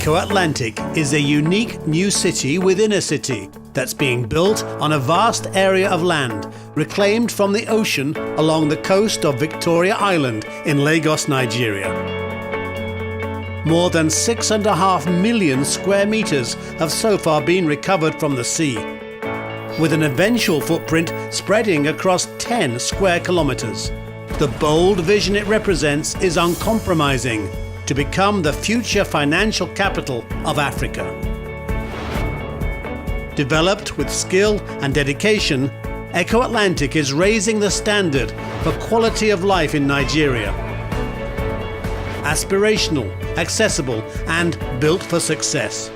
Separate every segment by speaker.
Speaker 1: Eko Atlantic is a unique new city within a city that's being built on a vast area of land reclaimed from the ocean along the coast of Victoria Island in Lagos, Nigeria. More than 6.5 million square meters have so far been recovered from the sea, with an eventual footprint spreading across 10 square kilometers. The bold vision it represents is uncompromising: to become the future financial capital of Africa. Developed with skill and dedication, Eko Atlantic is raising the standard for quality of life in Nigeria. Aspirational, accessible, and built for success.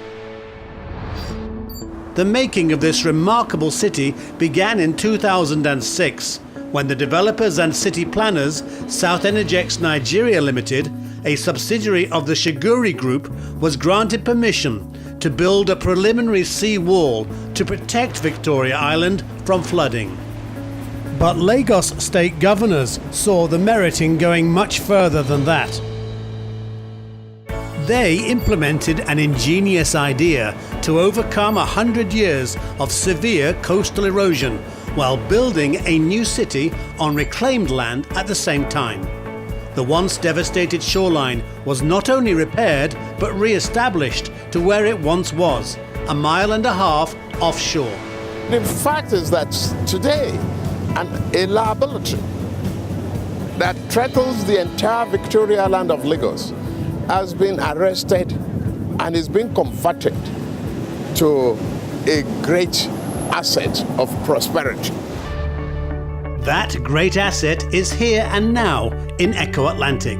Speaker 1: The making of this remarkable city began in 2006, when the developers and city planners, South Energex Nigeria Limited, a subsidiary of the Shiguri Group, was granted permission to build a preliminary sea wall to protect Victoria Island from flooding. But Lagos state governors saw the merit in going much further than that. They implemented an ingenious idea to overcome 100 years of severe coastal erosion while building a new city on reclaimed land at the same time. The once devastated shoreline was not only repaired but re-established to where it once was, 1.5 miles offshore.
Speaker 2: The fact is that today, a liability that threatens the entire Victoria Island of Lagos has been arrested and is being converted to a great asset of prosperity.
Speaker 1: That great asset is here and now in Eko Atlantic.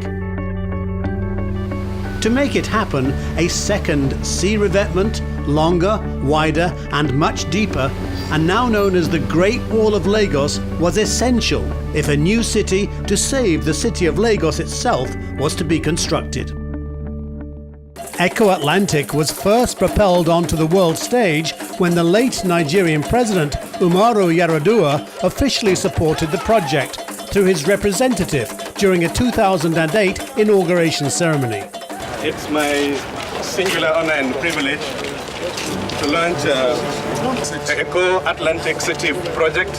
Speaker 1: To make it happen, a second sea revetment, longer, wider, and much deeper, and now known as the Great Wall of Lagos, was essential if a new city to save the city of Lagos itself was to be constructed. Eko Atlantic was first propelled onto the world stage when the late Nigerian president Umaru Yar'Adua officially supported the project through his representative during a 2008 inauguration ceremony.
Speaker 3: It's my singular honor and privilege to launch the Eko Atlantic City project.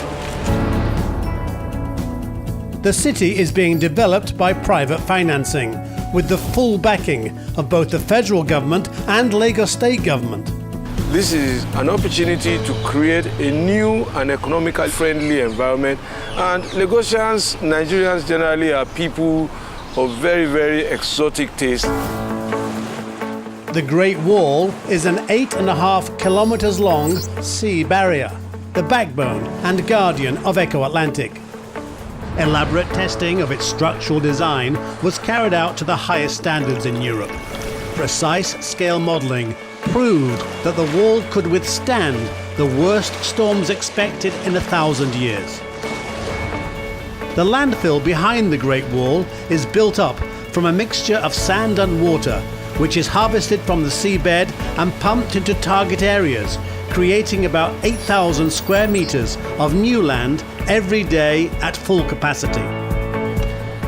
Speaker 1: The city is being developed by private financing, with the full backing of both the federal government and Lagos state government.
Speaker 4: This is an opportunity to create a new and economically friendly environment, and Lagosians, Nigerians generally, are people of very, very exotic taste.
Speaker 1: The Great Wall is an 8.5 kilometers long sea barrier, the backbone and guardian of Eko Atlantic. Elaborate testing of its structural design was carried out to the highest standards in Europe. Precise scale modelling proved that the wall could withstand the worst storms expected in 1,000 years. The landfill behind the Great Wall is built up from a mixture of sand and water, which is harvested from the seabed and pumped into target areas, creating about 8,000 square meters of new land every day at full capacity.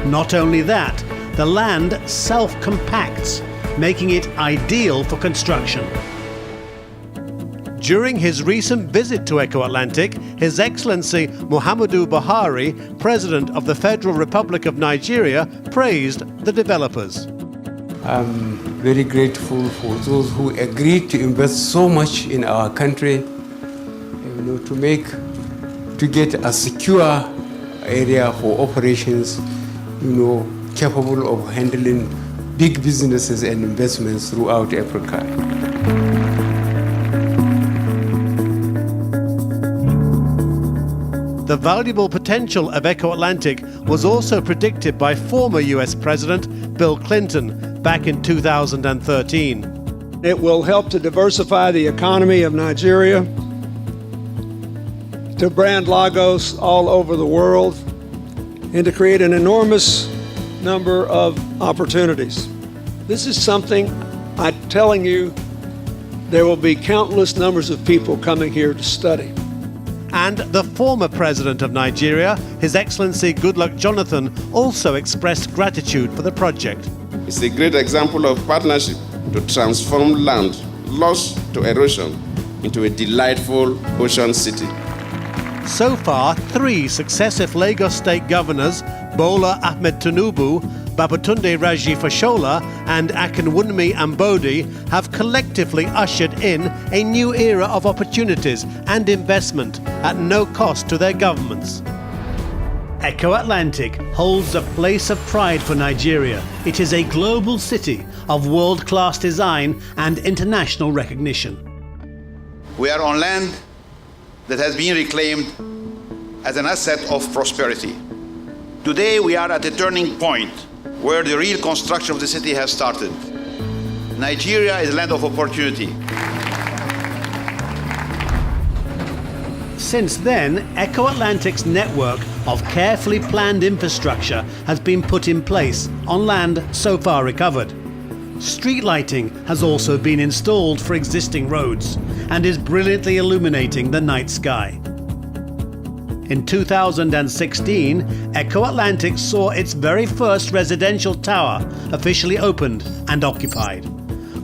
Speaker 1: Not only that, the land self-compacts, making it ideal for construction. During his recent visit to Eko Atlantic, His Excellency Muhammadu Buhari, President of the Federal Republic of Nigeria, praised the developers.
Speaker 5: I'm very grateful for those who agreed to invest so much in our country, to get a secure area for operations, capable of handling big businesses and investments throughout Africa.
Speaker 1: The valuable potential of Eko Atlantic was also predicted by former US President Bill Clinton back in 2013.
Speaker 6: It will help to diversify the economy of Nigeria, to brand Lagos all over the world, and to create an enormous number of opportunities. This is something I'm telling you, there will be countless numbers of people coming here to study.
Speaker 1: And the former President of Nigeria, His Excellency Goodluck Jonathan, also expressed gratitude for the project.
Speaker 7: It's a great example of partnership
Speaker 2: to transform land lost to erosion into a delightful ocean city.
Speaker 1: So far, 3 successive Lagos State governors, Bola Ahmed Tinubu, Babatunde Raji Fashola and Akinwunmi Ambode, have collectively ushered in a new era of opportunities and investment at no cost to their governments. Eko Atlantic holds a place of pride for Nigeria. It is a global city of world-class design and international recognition.
Speaker 7: We are on land that has been reclaimed as an asset of prosperity. Today we are at a turning point where the real construction of the city has started. Nigeria is a land of opportunity.
Speaker 1: Since then, Eko Atlantic's network of carefully planned infrastructure has been put in place on land so far recovered. Street lighting has also been installed for existing roads and is brilliantly illuminating the night sky. In 2016, Eko Atlantic saw its very first residential tower officially opened and occupied.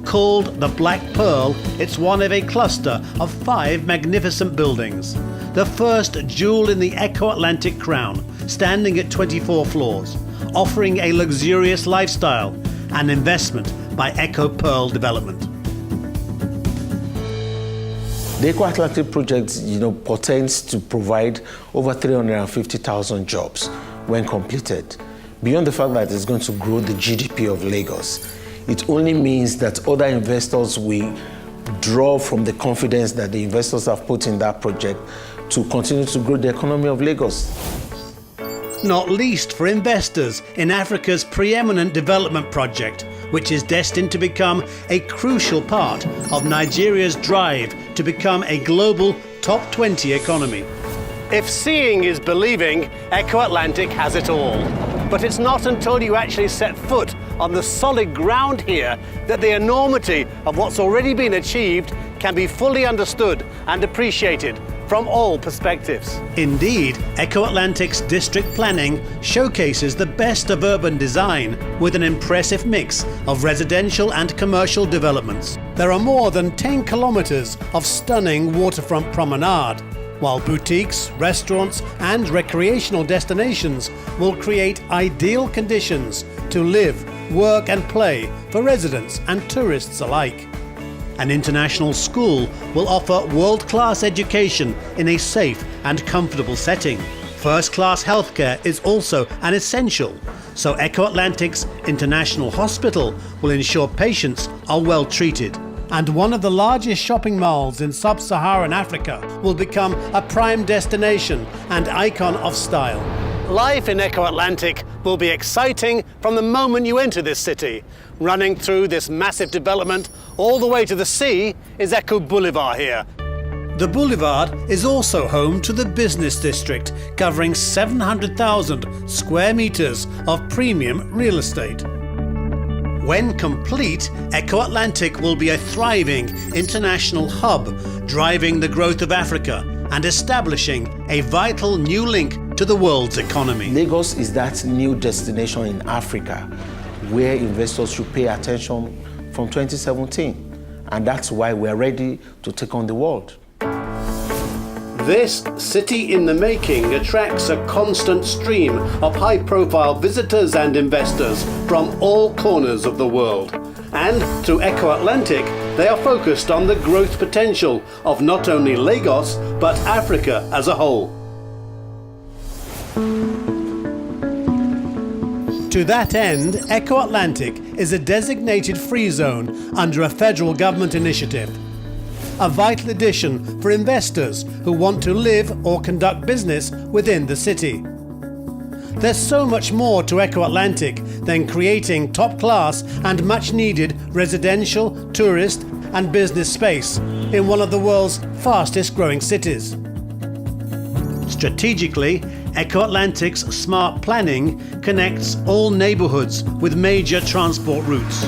Speaker 1: Called the Black Pearl, it's one of a cluster of 5 magnificent buildings. The first jewel in the Eko Atlantic crown, standing at 24 floors, offering a luxurious lifestyle and investment by Eko Pearl Development.
Speaker 8: The Eko Atlantic project, portends to provide over 350,000 jobs when completed. Beyond the fact that it's going to grow the GDP of Lagos, it only means that other investors will draw from the confidence that the investors have put in that project to continue to grow the economy of Lagos.
Speaker 1: Not least for investors in Africa's preeminent development project, which is destined to become a crucial part of Nigeria's drive to become a global top 20 economy. If seeing is believing, Eko Atlantic has it all. But it's not until you actually set foot on the solid ground here that the enormity of what's already been achieved can be fully understood and appreciated from all perspectives. Indeed, Eko Atlantic's district planning showcases the best of urban design with an impressive mix of residential and commercial developments. There are more than 10 kilometers of stunning waterfront promenade, while boutiques, restaurants and recreational destinations will create ideal conditions to live, work and play for residents and tourists alike. An international school will offer world-class education in a safe and comfortable setting. First-class healthcare is also an essential, so Eko Atlantic's International Hospital will ensure patients are well treated. And one of the largest shopping malls in sub-Saharan Africa will become a prime destination and icon of style. Life in Eko Atlantic will be exciting from the moment you enter this city. Running through this massive development all the way to the sea is Eko Boulevard here. The boulevard is also home to the business district, covering 700,000 square meters of premium real estate. When complete, Eko Atlantic will be a thriving international hub, driving the growth of Africa and establishing a vital new link to the world's economy.
Speaker 8: Lagos is that new destination in Africa where investors should pay attention from 2017. And that's why we're ready to take on the world.
Speaker 1: This city in the making attracts a constant stream of high-profile visitors and investors from all corners of the world. And through Eko Atlantic, they are focused on the growth potential of not only Lagos, but Africa as a whole. To that end, Eko Atlantic is a designated free zone under a federal government initiative. A vital addition for investors who want to live or conduct business within the city. There's so much more to Eko Atlantic than creating top-class and much-needed residential, tourist and business space in one of the world's fastest-growing cities. Strategically, Eko Atlantic's smart planning connects all neighbourhoods with major transport routes.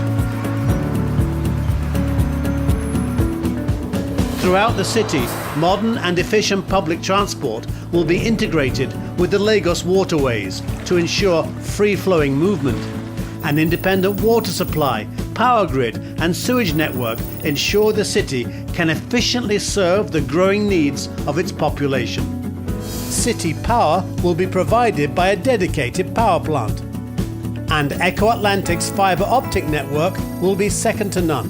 Speaker 1: Throughout the city, modern and efficient public transport will be integrated with the Lagos waterways to ensure free-flowing movement. An independent water supply power grid and sewage network ensure the city can efficiently serve the growing needs of its population. City power will be provided by a dedicated power plant. And Eko Atlantic's fibre optic network will be second to none.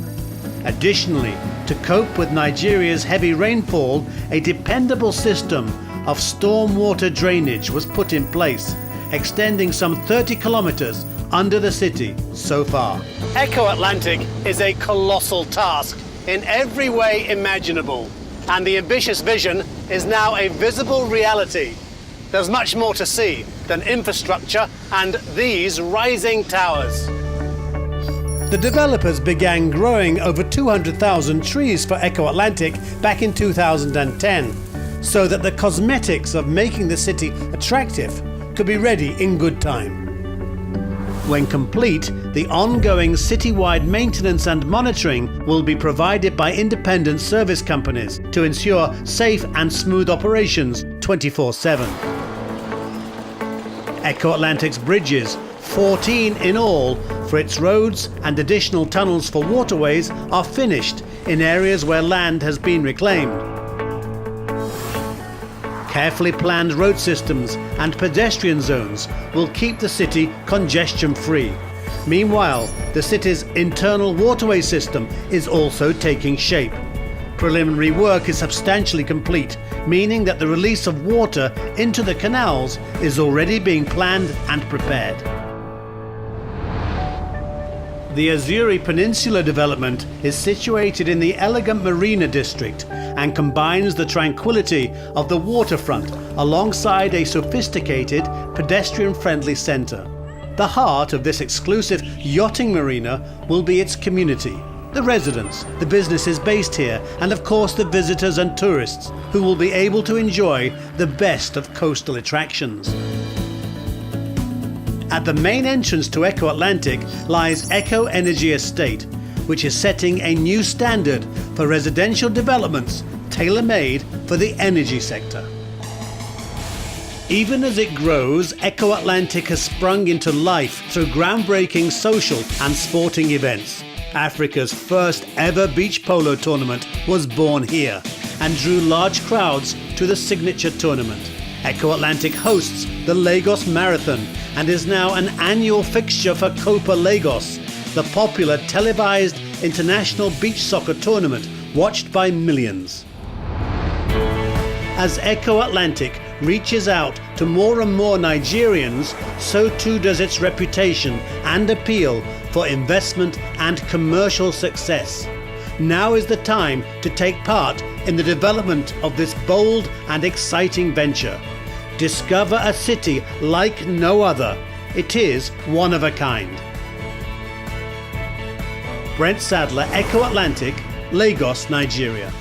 Speaker 1: Additionally, to cope with Nigeria's heavy rainfall, a dependable system of stormwater drainage was put in place, extending some 30 kilometers under the city so far. Eko Atlantic is a colossal task in every way imaginable, and the ambitious vision is now a visible reality. There's much more to see than infrastructure and these rising towers. The developers began growing over 200,000 trees for Eko Atlantic back in 2010, so that the cosmetics of making the city attractive could be ready in good time. When complete, the ongoing citywide maintenance and monitoring will be provided by independent service companies to ensure safe and smooth operations 24/7. Eko Atlantic's bridges, 14 in all, for its roads and additional tunnels for waterways are finished in areas where land has been reclaimed. Carefully planned road systems and pedestrian zones will keep the city congestion-free. Meanwhile, the city's internal waterway system is also taking shape. Preliminary work is substantially complete, meaning that the release of water into the canals is already being planned and prepared. The Azuri Peninsula development is situated in the elegant Marina district and combines the tranquility of the waterfront alongside a sophisticated, pedestrian-friendly centre. The heart of this exclusive yachting marina will be its community, the residents, the businesses based here, and of course the visitors and tourists who will be able to enjoy the best of coastal attractions. At the main entrance to Eko Atlantic lies Eko Energy Estate, which is setting a new standard for residential developments tailor-made for the energy sector. Even as it grows, Eko Atlantic has sprung into life through groundbreaking social and sporting events. Africa's first ever beach polo tournament was born here and drew large crowds to the signature tournament. Eko Atlantic hosts the Lagos Marathon and is now an annual fixture for Copa Lagos, the popular televised international beach soccer tournament watched by millions. As Eko Atlantic reaches out to more and more Nigerians, so too does its reputation and appeal for investment and commercial success. Now is the time to take part in the development of this bold and exciting venture. Discover a city like no other. It is one of a kind. Brent Sadler, Eko Atlantic, Lagos, Nigeria.